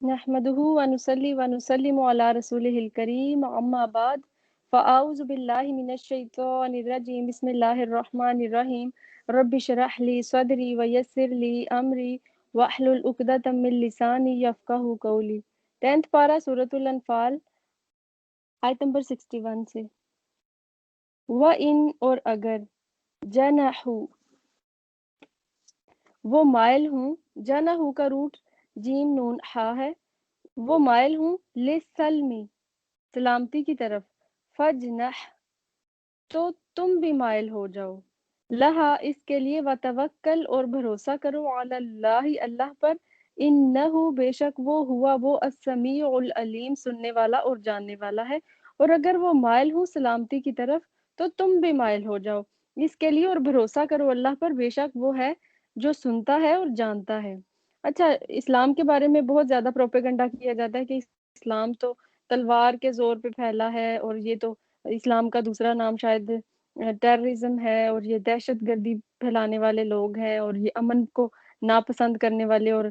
نحمده ونصلي ونسلم على رسوله الكريم أما بعد فأعوذ بالله من الشيطان الرجيم بسم الله الرحمن الرحيم رب اشرح لي صدري ويسر لي أمري واحلل عقدة من لساني يفقهوا قولي 10th پارہ سورۃ الانفال آیت نمبر 61 سے وَإِن اور اگر جنحو وہ مائل ہوں، جنحو کا روٹ جیم نون ہا ہے، وہ مائل ہوں لِلسَّلْمِ سلامتی کی طرف، فجنح تو تم بھی مائل ہو جاؤ، لہا اس کے لیے وتوکل اور بھروسہ کرو علی اللہ اللہ پر، انہو بے شک وہ السمیع العلیم سننے والا اور جاننے والا ہے۔ اور اگر وہ مائل ہوں سلامتی کی طرف تو تم بھی مائل ہو جاؤ اس کے لیے اور بھروسہ کرو اللہ پر، بے شک وہ ہے جو سنتا ہے اور جانتا ہے۔ اچھا، اسلام کے بارے میں بہت زیادہ پروپیگنڈا کیا جاتا ہے کہ اسلام تو تلوار کے زور پہ پھیلا ہے، اور یہ تو اسلام کا دوسرا نام شاید ٹیررزم ہے، اور یہ دہشت گردی پھیلانے والے لوگ ہیں، اور یہ امن کو ناپسند کرنے والے اور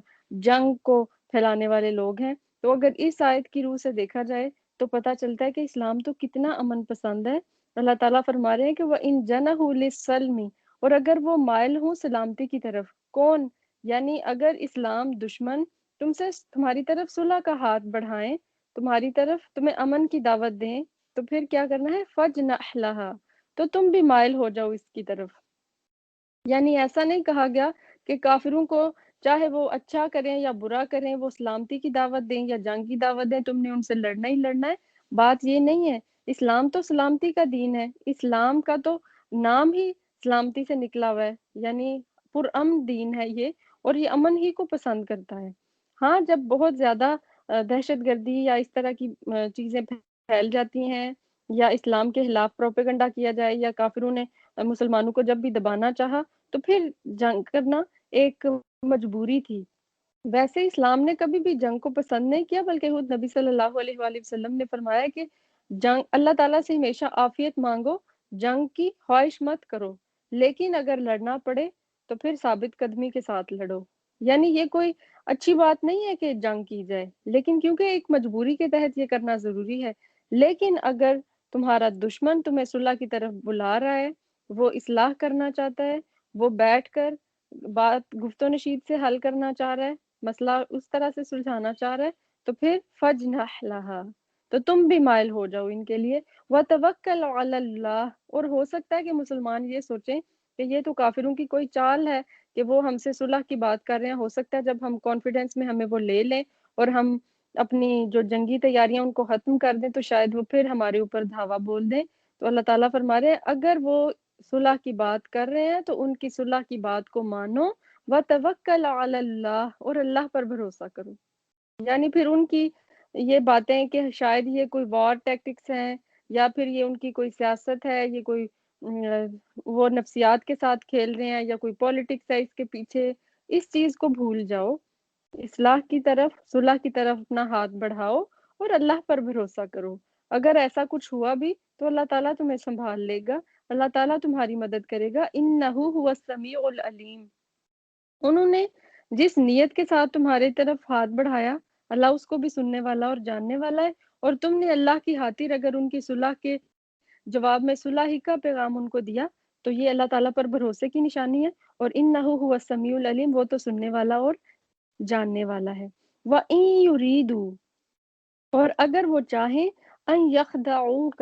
جنگ کو پھیلانے والے لوگ ہیں۔ تو اگر اس آیت کی روح سے دیکھا جائے تو پتہ چلتا ہے کہ اسلام تو کتنا امن پسند ہے۔ اللہ تعالیٰ فرما رہے ہیں کہ وَإِن جَنَحُوا لِلسَّلْمِ اور اگر وہ مائل ہوں سلامتی کی طرف، کون؟ یعنی اگر اسلام دشمن تمہاری طرف صلح کا ہاتھ بڑھائیں، تمہاری طرف تمہیں امن کی دعوت دیں، تو پھر کیا کرنا ہے؟ فَجْنَحْ لَهَا تو تم بھی مائل ہو جاؤ اس کی طرف۔ یعنی ایسا نہیں کہا گیا کہ کافروں کو چاہے وہ اچھا کریں یا برا کریں، وہ سلامتی کی دعوت دیں یا جنگ کی دعوت دیں، تم نے ان سے لڑنا ہی لڑنا ہے۔ بات یہ نہیں ہے، اسلام تو سلامتی کا دین ہے، اسلام کا تو نام ہی سلامتی سے نکلا ہوا ہے، یعنی پرامن دین ہے یہ، اور یہ امن ہی کو پسند کرتا ہے۔ ہاں، جب بہت زیادہ دہشت گردی یا اس طرح کی چیزیں پھیل جاتی ہیں، یا اسلام کے خلاف پروپیگنڈا کیا جائے، یا کافروں نے مسلمانوں کو جب بھی دبانا چاہا، تو پھر جنگ کرنا ایک مجبوری تھی۔ ویسے اسلام نے کبھی بھی جنگ کو پسند نہیں کیا، بلکہ خود نبی صلی اللہ علیہ وآلہ وسلم نے فرمایا کہ جنگ اللہ تعالیٰ سے ہمیشہ عافیت مانگو، جنگ کی خواہش مت کرو، لیکن اگر لڑنا پڑے تو پھر ثابت قدمی کے ساتھ لڑو۔ یعنی یہ کوئی اچھی بات نہیں ہے کہ جنگ کی جائے، لیکن کیونکہ ایک مجبوری کے تحت یہ کرنا ضروری ہے۔ لیکن اگر تمہارا دشمن تمہیں صلح کی طرف بلا رہا ہے، وہ اصلاح کرنا چاہتا ہے، وہ بیٹھ کر بات گفت و نشید سے حل کرنا چاہ رہا ہے، مسئلہ اس طرح سے سلجھانا چاہ رہا ہے، تو پھر فجنح لہا تو تم بھی مائل ہو جاؤ ان کے لیے، وتوکل علی اللہ اور ہو سکتا ہے کہ مسلمان یہ سوچیں کہ یہ تو کافروں کی کوئی چال ہے کہ وہ ہم سے صلح کی بات کر رہے ہیں، ہو سکتا ہے جب ہم کانفیڈنس میں ہمیں وہ لے لیں اور ہم اپنی جو جنگی تیاریاں ان کو ختم کر دیں، تو شاید وہ پھر ہمارے اوپر دھاوا بول دیں۔ تو اللہ تعالیٰ فرما رہے ہیں اگر وہ صلح کی بات کر رہے ہیں تو ان کی صلح کی بات کو مانو، وتوکل علی اللہ اور اللہ پر بھروسہ کرو۔ یعنی پھر ان کی یہ باتیں کہ شاید یہ کوئی وار ٹیکٹکس ہیں، یا پھر یہ ان کی کوئی سیاست ہے، یہ کوئی وہ نفسیات کے ساتھ کھیل رہے ہیں، یا کوئی پولیٹکس ہے اس کے پیچھے، اس چیز کو بھول جاؤ، اصلاح کی طرف صلح کی طرف اپنا ہاتھ بڑھاؤ اور اللہ پر بھروسہ کرو۔ اگر ایسا کچھ ہوا بھی تو اللہ تعالیٰ تمہیں سنبھال لے گا، اللہ تعالیٰ تمہاری مدد کرے گا، انہو هو السمیع العلیم۔ انہوں نے جس نیت کے ساتھ تمہاری طرف ہاتھ بڑھایا، اللہ اس کو بھی سننے والا اور جاننے والا ہے، اور تم نے اللہ کی خاطر اگر ان کی صلح کے جواب میں صلح ہی کا پیغام ان کو دیا، تو یہ اللہ تعالیٰ پر بھروسے کی نشانی ہے، اور انہو هو السمیع العلیم، وہ تو سننے والا اور جاننے والا ہے۔ وَإِن يُرِيدُوا اور اگر وہ چاہیں ان یخدعوک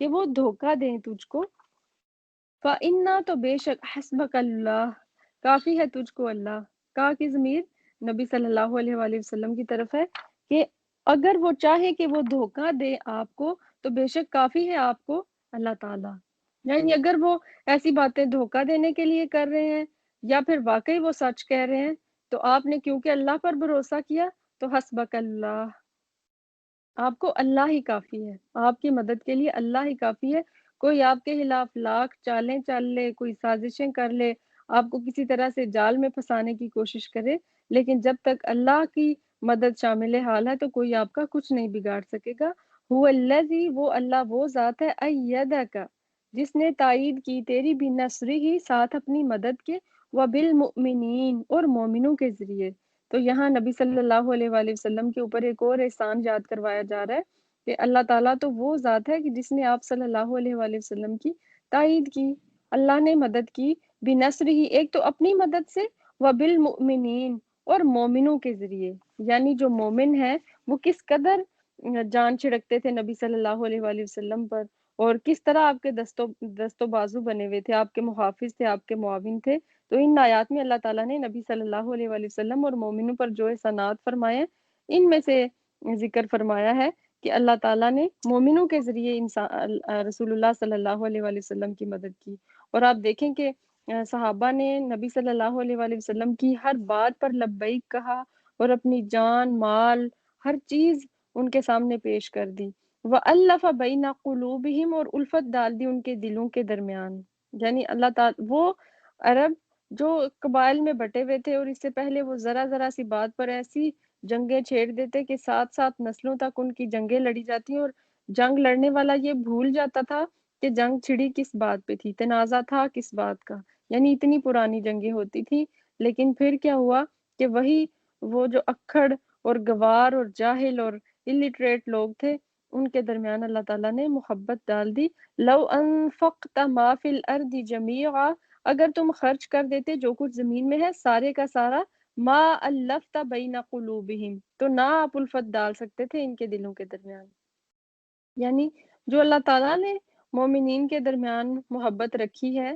کہ وہ دھوکہ دیں تجھ کو، فَإِنَّا تو بے شک حسبک اللہ کافی ہے تجھ کو اللہ، کا کی ضمیر نبی صلی اللہ علیہ وآلہ وسلم کی طرف ہے کہ اگر وہ چاہے کہ وہ دھوکہ دے آپ کو تو بے شک کافی ہے آپ کو اللہ تعالیٰ۔ یعنی اگر وہ ایسی باتیں دھوکہ دینے کے لیے کر رہے ہیں یا پھر واقعی وہ سچ کہہ رہے ہیں، تو آپ نے کیونکہ اللہ پر بھروسہ کیا تو حسبک اللہ، آپ کو اللہ ہی کافی ہے، آپ کی مدد کے لیے اللہ ہی کافی ہے۔ کوئی آپ کے خلاف لاکھ چالیں چل لے، کوئی سازشیں کر لے، آپ کو کسی طرح سے جال میں پھنسانے کی کوشش کرے، لیکن جب تک اللہ کی مدد شامل حال ہے تو کوئی آپ کا کچھ نہیں بگاڑ سکے گا۔ هو الذی وہ اللہ وہ ذات ہے ایدک جس نے تائید کی تیری بنصرہ ہی ساتھ اپنی مدد کے، وبالمؤمنین اور مومنوں کے ذریعے۔ تو یہاں نبی صلی اللہ علیہ وآلہ وسلم کے اوپر ایک اور احسان یاد کروایا جا رہا ہے کہ اللہ تعالیٰ تو وہ ذات ہے کہ جس نے آپ صلی اللہ علیہ وآلہ وسلم کی تائید کی، اللہ نے مدد کی بنصر ہی، ایک تو اپنی مدد سے، وبالمؤمنین، اور مومنوں کے ذریعے، یعنی جو مومن ہے وہ کس قدر جان چھڑکتے تھے نبی صلی اللہ علیہ وآلہ وسلم پر، اور کس طرح آپ کے دست و بازو بنے ہوئے تھے، آپ کے محافظ تھے، آپ کے معاون تھے۔ تو ان آیات میں اللہ تعالیٰ نے نبی صلی اللہ علیہ وآلہ وسلم اور مومنوں پر جو احسانات فرمائے ہیں، ان میں سے ذکر فرمایا ہے کہ اللہ تعالیٰ نے مومنوں کے ذریعے رسول اللہ صلی اللہ علیہ وآلہ وسلم کی مدد کی۔ اور آپ دیکھیں کہ صحابہ نے نبی صلی اللہ علیہ وآلہ وسلم کی ہر بات پر لبیک کہا اور اپنی جان، مال، ہر چیز ان کے سامنے پیش کر دی۔ وَأَلَّفَ بَيْنَ قُلُوبِهِمْ، اور الفت ڈال دی ان کے دلوں کے درمیان، یعنی اللہ تعالیٰ وہ عرب جو قبائل میں بٹے ہوئے تھے، اور اس سے پہلے وہ ذرا ذرا سی بات پر ایسی جنگیں چھیڑ دیتے کہ سات سات نسلوں تک ان کی جنگیں لڑی جاتی، اور جنگ لڑنے والا یہ بھول جاتا تھا کہ جنگ چھڑی کس بات پہ تھی، تنازع تھا کس بات کا، یعنی اتنی پرانی جنگیں ہوتی تھی۔ لیکن پھر کیا ہوا کہ وہی وہ جو اکھڑ اور گوار اور جاہل اور الٹریٹ لوگ تھے، ان کے درمیان اللہ تعالیٰ نے محبت ڈال دی۔ لو انفقت ما فی الارض جمیعا، اگر تم خرچ کر دیتے جو کچھ زمین میں ہے سارے کا سارا، ما الفت بین قلوبہم، تو نہ آپ الفت ڈال سکتے تھے ان کے دلوں کے درمیان۔ یعنی جو اللہ تعالیٰ نے مومنین کے درمیان محبت رکھی ہے،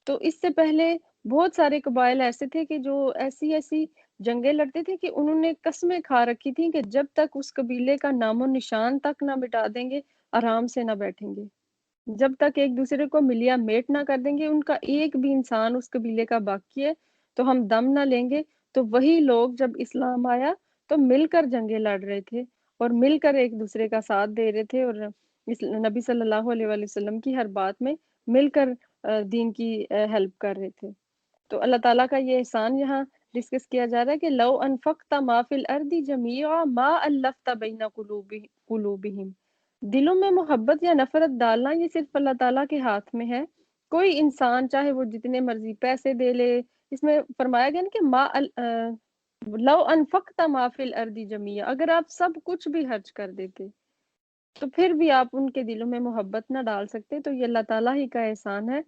تو اس سے پہلے بہت سارے قبائل ایسے تھے کہ جو ایسی ایسی جنگیں لڑتے تھے کہ انہوں نے قسمیں کھا رکھی تھیں کہ جب تک اس قبیلے کا نام و نشان تک نہ مٹا دیں گے آرام سے نہ بیٹھیں گے، جب تک ایک دوسرے کو ملیا میٹ نہ کر دیں گے، ان کا ایک بھی انسان اس قبیلے کا باقی ہے تو ہم دم نہ لیں گے۔ تو وہی لوگ جب اسلام آیا تو مل کر جنگیں لڑ رہے تھے اور مل کر ایک دوسرے کا ساتھ دے رہے تھے، اور نبی صلی اللہ علیہ وآلہ وسلم کی ہر بات میں مل کر دین کی ہیلپ کر رہے تھے۔ تو اللہ تعالیٰ کا یہ احسان یہاں ڈسکس کیا جا رہا ہے کہ لو انفقت ما فی الارض جمیعا ما الفت بین قلوبہم، دلوں میں محبت یا نفرت ڈالنا یہ صرف اللہ تعالیٰ کے ہاتھ میں ہے۔ کوئی انسان چاہے وہ جتنے مرضی پیسے دے لے، اس میں فرمایا گیا نا کہ لو انفقت ما فی الارض جمیعا، اگر آپ سب کچھ بھی خرچ کر دیتے تو پھر بھی آپ ان کے دلوں میں محبت نہ ڈال سکتے۔ تو یہ اللہ تعالیٰ ہی کا احسان ہے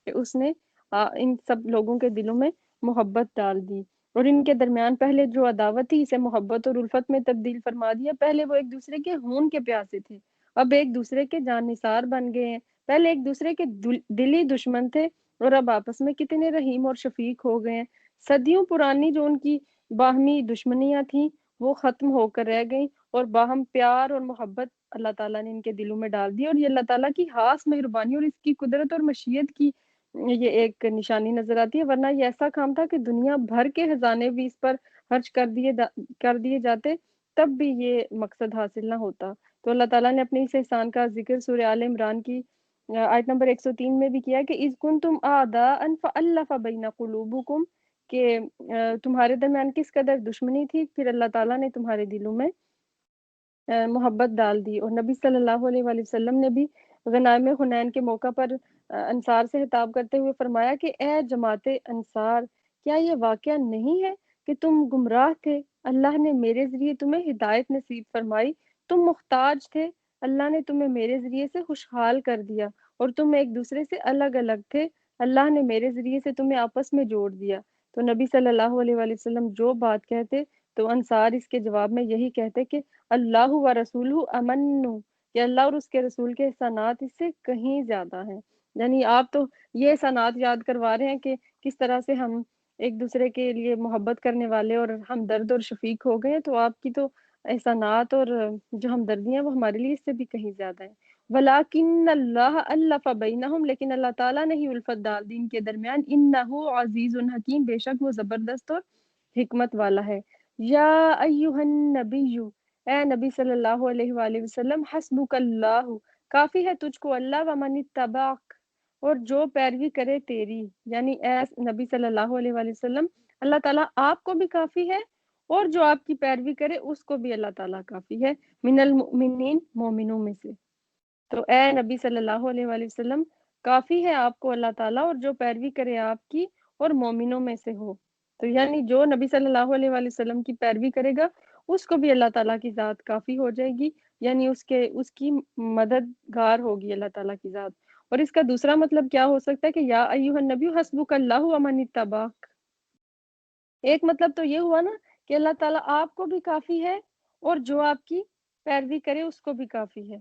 کہ اس نے ان سب لوگوں کے دلوں میں محبت ڈال دی، اور ان کے درمیان پہلے جو عداوت تھی اسے محبت اور الفت میں تبدیل فرما دیا۔ پہلے وہ ایک دوسرے کے خون کے پیاسے تھے، اب ایک دوسرے کے جان نثار بن گئے ہیں۔ پہلے ایک دوسرے کے دلی دشمن تھے، اور اب آپس میں کتنے رحیم اور شفیق ہو گئے ہیں۔ صدیوں پرانی جو ان کی باہمی دشمنیاں تھیں وہ ختم ہو کر رہ گئیں، اور باہم پیار اور محبت اللہ تعالیٰ نے ان کے دلوں میں ڈال دی۔ اور یہ اللہ تعالیٰ کی خاص مہربانی اور اس کی قدرت اور مشیت کی یہ ایک نشانی نظر آتی ہے، ورنہ یہ ایسا کام تھا کہ دنیا بھر کے خزانے بھی اس پر خرچ کر دیے جاتے، تب بھی یہ مقصد حاصل نہ ہوتا۔ تو اللہ تعالیٰ نے اپنے اس احسان کا ذکر سورہ آل عمران کی آیت نمبر 103 میں بھی کیا کہ اذ کنتم اعداء فالف بین قلوبکم، کہ تمہارے درمیان کس قدر دشمنی تھی، پھر اللہ تعالیٰ نے تمہارے دلوں میں محبت ڈال دی۔ اور نبی صلی اللہ علیہ وآلہ وسلم نے بھی غنائم حنین کے موقع پر انصار سے خطاب کرتے ہوئے فرمایا کہ اے جماعت انصار، کیا یہ واقعہ نہیں ہے کہ تم گمراہ تھے، اللہ نے میرے ذریعے تمہیں ہدایت نصیب فرمائی، تم محتاج تھے، اللہ نے تمہیں میرے ذریعے سے خوشحال کر دیا، اور تم ایک دوسرے سے الگ الگ تھے، اللہ نے میرے ذریعے سے تمہیں آپس میں جوڑ دیا۔ تو نبی صلی اللہ علیہ وآلہ وسلم جو بات کہتے تو انصار اس کے جواب میں یہی کہتے کہ اللہ و رسولہ امن، کہ اللہ اور اس کے رسول کے احسانات اس سے کہیں زیادہ ہیں۔ یعنی آپ تو یہ احسانات یاد کروا رہے ہیں کہ کس طرح سے ہم ایک دوسرے کے لیے محبت کرنے والے اور ہم درد اور شفیق ہو گئے، تو آپ کی تو احسانات اور جو ہمدردیاں وہ ہمارے لیے اس سے بھی کہیں زیادہ ہیں۔ ولیکن اللہ الف بینہم، لیکن اللہ تعالیٰ نے ہی الفت ڈال دی ان کے درمیان، انہ عزیز حکیم، بے شک وہ زبردست اور حکمت والا ہے۔ یا ایہا النبی، اے نبی صلی اللہ علیہ وآلہ وسلم، حسبک اللہ، کافی ہے تجھ کو اللہ، ومن اتبعک، اور جو پیروی کرے تیری، یعنی اے نبی صلی اللہ علیہ وآلہ وسلم، اللہ تعالیٰ آپ کو بھی کافی ہے، اور جو آپ کی پیروی کرے اس کو بھی اللہ تعالیٰ کافی ہے، من المؤمنین، مومنوں میں سے۔ تو اے نبی صلی اللہ علیہ وآلہ وسلم، کافی ہے آپ کو اللہ تعالیٰ، اور جو پیروی کرے آپ کی اور مومنوں میں سے ہو۔ تو یعنی جو نبی صلی اللہ علیہ وآلہ وسلم کی پیروی کرے گا اس کو بھی اللہ تعالیٰ کی ذات کافی ہو جائے گی، یعنی اس کی مددگار ہوگی اللہ تعالیٰ کی ذات۔ اور اس کا دوسرا مطلب کیا ہو سکتا ہے کہ یا ایھا النبی حسبک اللہ ومن اتبعک۔ ایک مطلب تو یہ ہوا نا کہ اللہ تعالیٰ آپ کو بھی کافی ہے اور جو آپ کی پیروی کرے اس کو بھی کافی ہے۔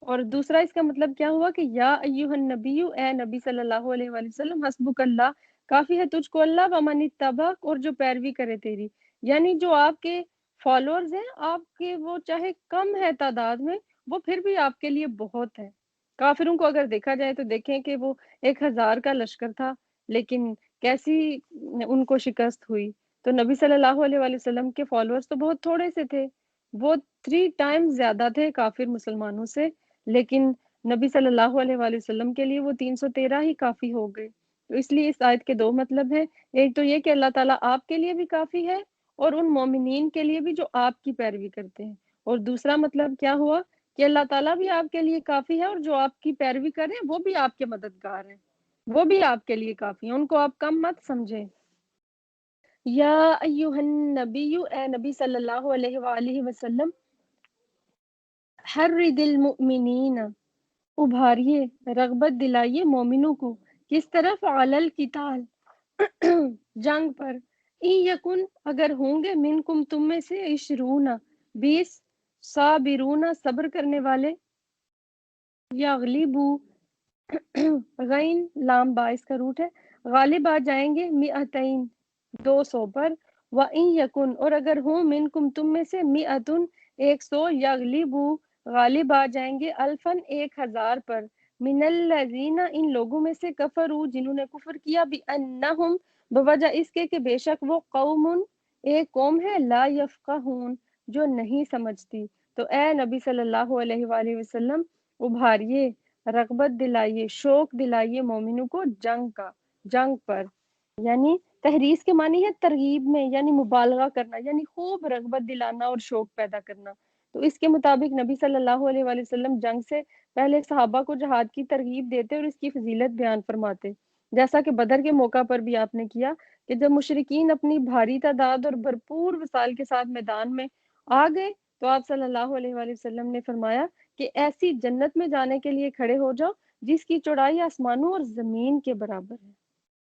اور دوسرا اس کا مطلب کیا ہوا کہ یا ایھا النبی، اے نبی صلی اللہ علیہ وآلہ وسلم، حسبک اللہ، کافی ہے تجھ کو اللہ، ومن اتبعک، اور جو پیروی کرے تیری، یعنی جو آپ کے فالوورز ہیں، آپ کے وہ چاہے کم ہے تعداد میں، وہ پھر بھی آپ کے لیے بہت ہے۔ کافروں کو اگر دیکھا جائے تو دیکھیں کہ وہ 1000 کا لشکر تھا، لیکن کیسی ان کو شکست ہوئی۔ تو نبی صلی اللہ علیہ وآلہ وسلم کے فالوورز تو بہت تھوڑے سے تھے، وہ 3 ٹائمز زیادہ تھے کافر مسلمانوں سے، لیکن نبی صلی اللہ علیہ وآلہ وسلم کے لیے وہ 313 ہی کافی ہو گئے۔ تو اس لیے اس آیت کے 2 مطلب ہیں، ایک تو یہ کہ اللہ تعالیٰ آپ کے لیے بھی کافی ہے اور ان مومنین کے لیے بھی جو آپ کی پیروی کرتے ہیں، اور دوسرا مطلب کیا ہوا کہ اللہ تعالیٰ بھی آپ کے لیے کافی ہے اور جو آپ کی پیروی کر رہے ہیں وہ بھی آپ کے مددگار ہیں، وہ بھی آپ کے لیے کافی ہیں، ان کو آپ کم مت سمجھیں۔ یا ایھا النبی، اے نبی صلی اللہ علیہ وآلہ وسلم، حرد المؤمنین، ابھاریے، رغبت دلائیے مومنوں کو، کس طرف؟ علی القتال، جنگ پر، این یکن، اگر ہوں گے، منکم، تم میں سے، 20 20، صابرون، صبر کرنے والے، یغلبو، غین لام باعث کا روٹ ہے، غالب آ جائیں گے، مئتین، 200 پر، وَإِن یکن، اور اگر ہوں، منکم، تم میں سے، مئتن، 100، یغلبو، غالب آ جائیں گے، الفن، 1000 پر، من الذین، ان لوگوں میں سے، کفروا، جنہوں نے کفر کیا، بِأَنَّهُمْ، بوجہ اس کے کہ بے شک وہ قوم، ایک قوم ہے، لا یفقہون، جو نہیں سمجھتی۔ تو اے نبی صلی اللہ علیہ وآلہ وسلم، ابھاریے، رغبت دلائیے، شوق دلائیے مومنوں کو جنگ کا، جنگ پر، یعنی تحریض کے معنی ہے ترغیب میں، یعنی مبالغہ کرنا، یعنی خوب رغبت دلانا اور شوق پیدا کرنا۔ تو اس کے مطابق نبی صلی اللہ علیہ وآلہ وسلم جنگ سے پہلے صحابہ کو جہاد کی ترغیب دیتے اور اس کی فضیلت بیان فرماتے، جیسا کہ بدر کے موقع پر بھی آپ نے کیا کہ جب مشرکین اپنی بھاری تعداد اور بھرپور وسائل کے ساتھ میدان میں آ گئے تو آپ صلی اللہ علیہ وآلہ وسلم نے فرمایا کہ ایسی جنت میں جانے کے لیے کھڑے ہو جاؤ جس کی چوڑائی آسمانوں اور زمین کے برابر ہے۔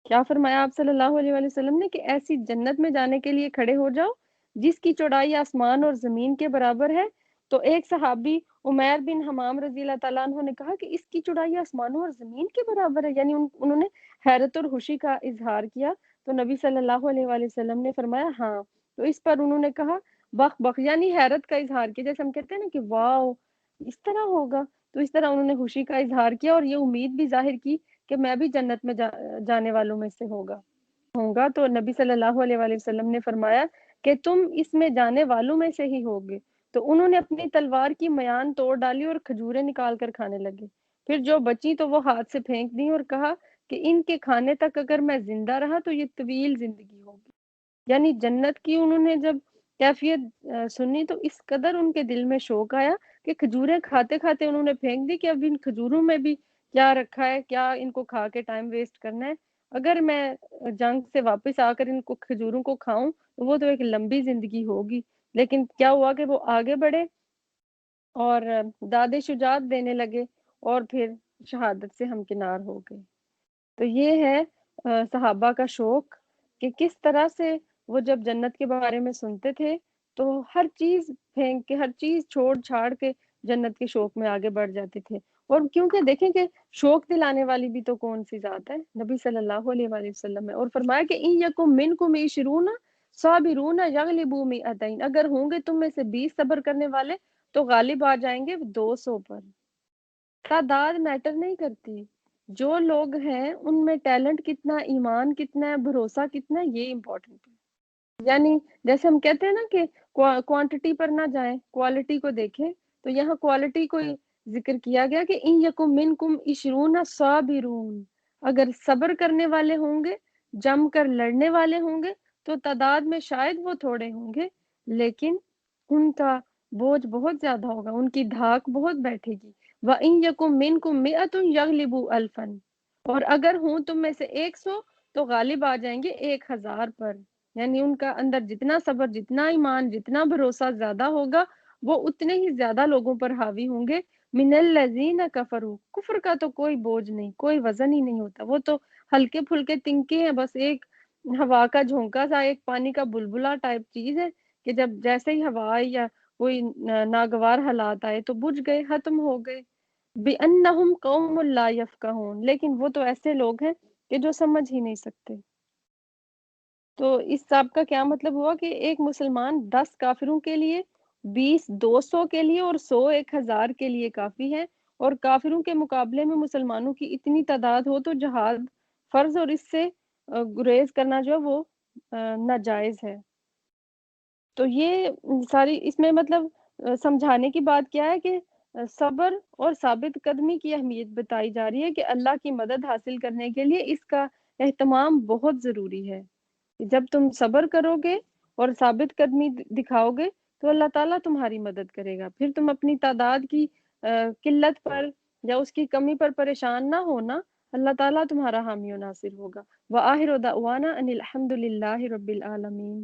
کیا فرمایا آپ صلی اللہ علیہ وآلہ وسلم نے کہ ایسی جنت میں جانے کے لیے کھڑے ہو جاؤ جس کی چوڑائی آسمان اور زمین کے برابر ہے۔ تو ایک صحابی عمیر بن حمام رضی اللہ تعالیٰ عنہ نے کہا کہ اس کی چوڑائی آسمانوں اور زمین کے برابر ہے، یعنی انہوں نے حیرت اور خوشی کا اظہار کیا۔ تو نبی صلی اللہ علیہ وآلہ وسلم نے فرمایا ہاں۔ تو اس پر انہوں نے کہا بخ بخ، یعنی حیرت کا اظہار کیا، جیسے ہم کہتے ہیں نا کہ واو اس طرح ہوگا، تو اس طرح انہوں نے خوشی کا اظہار کیا اور یہ امید بھی ظاہر کی کہ میں بھی جنت میں جانے والوں میں سے ہوگا۔ تو نبی صلی اللہ علیہ وآلہ وسلم نے فرمایا کہ تم اس میں جانے والوں میں سے ہی ہوگے۔ تو انہوں نے اپنی تلوار کی میان توڑ ڈالی اور کھجوریں نکال کر کھانے لگے، پھر جو بچی تو وہ ہاتھ سے پھینک دی اور کہا کہ ان کے کھانے تک اگر میں زندہ رہا تو یہ طویل زندگی ہوگی۔ یعنی جنت کی انہوں نے جب کیفیت سنی تو اس قدر ان کے دل میں شوق آیا کہ کھجوریں کھاتے کھاتے انہوں نے پھینک دی کہ اب ان کھجوروں میں بھی کیا رکھا ہے، کیا ان کو کھا کے ٹائم ویسٹ کرنا ہے، اگر میں جنگ سے واپس آ کر ان کو کھجوروں کو کھاؤں تو وہ تو ایک لمبی زندگی ہوگی۔ لیکن کیا ہوا کہ وہ آگے بڑھے اور داد شجاعت دینے لگے اور پھر شہادت سے ہمکنار ہو گئے۔ تو یہ ہے صحابہ کا شوق کہ کس طرح سے وہ جب جنت کے بارے میں سنتے تھے تو ہر چیز پھینک کے، ہر چیز چھوڑ چھاڑ کے جنت کے شوق میں آگے بڑھ جاتے تھے۔ اور کیونکہ دیکھیں کہ شوق دلانے والی بھی تو کون سی ذات ہے، نبی صلی اللہ علیہ وآلہ وسلم ہے، اور فرمایا کہ ان یکم منکم 20 صابرون یغلبوا مئتین، اگر ہوں گے تم میں سے 20 صبر کرنے والے تو غالب آ جائیں گے 200 پر۔ تعداد میٹر نہیں کرتی، جو لوگ ہیں ان میں ٹیلنٹ کتنا، ایمان کتنا ہے، بھروسہ کتنا ہے، یہ امپورٹنٹ ہے۔ یعنی جیسے ہم کہتے ہیں نا کہ کوانٹٹی پر نہ جائیں، کوالٹی کو دیکھیں، تو یہاں کوالٹی کو ذکر کیا گیا کہ ان یکم منکم 20 صابرون، اگر صبر کرنے والے ہوں گے، جم کر لڑنے والے ہوں گے تو تعداد میں شاید وہ تھوڑے ہوں گے لیکن ان کا بوجھ بہت زیادہ ہوگا، ان کی دھاک بہت بیٹھے گی۔ وَإِن يَكُن مِّنكُم مِّئَةٌ يَغْلِبُوا أَلْفًا، اور اگر ہوں تم میں سے 100 تو غالب آ جائیں گے 1000 پر، یعنی ان کا اندر جتنا صبر، جتنا ایمان، جتنا بھروسہ زیادہ ہوگا، وہ اتنے ہی زیادہ لوگوں پر حاوی ہوں گے۔ من الذین کفروا، کفر کا تو کوئی بوجھ نہیں، کوئی وزن ہی نہیں ہوتا، وہ تو ہلکے پھلکے تنکے ہیں، بس ایک ہوا کا جھونکا سا، ایک پانی کا بلبلا ٹائپ چیز ہے کہ جب جیسے ہی ہوا آئی یا کوئی ناگوار حالات آئے تو بجھ گئے، ختم ہو گئے۔ بِأَنَّهُمْ قَوْمٌ لَا يَفْقَهُونَ، لیکن وہ تو ایسے لوگ ہیں کہ جو سمجھ ہی نہیں سکتے۔ تو اس سب کا کیا مطلب ہوا کہ ایک مسلمان 10 کافروں کے لیے، 20 200 کے لیے اور 100 1000 کے لیے کافی ہے، اور کافروں کے مقابلے میں مسلمانوں کی اتنی تعداد ہو تو جہاد فرض، اور اس سے گریز کرنا جو ہے وہ ناجائز ہے۔ تو یہ ساری اس میں مطلب سمجھانے کی بات کیا ہے کہ صبر اور ثابت قدمی کی اہمیت بتائی جا رہی ہے کہ اللہ کی مدد حاصل کرنے کے لیے اس کا اہتمام بہت ضروری ہے۔ جب تم صبر کرو گے اور ثابت قدمی دکھاؤ گے تو اللہ تعالیٰ تمہاری مدد کرے گا، پھر تم اپنی تعداد کی قلت پر یا اس کی کمی پر پریشان نہ ہونا، اللہ تعالیٰ تمہارا حامی و ناصر ہوگا۔ وآخر دعوانا ان الحمد للہ رب العالمین۔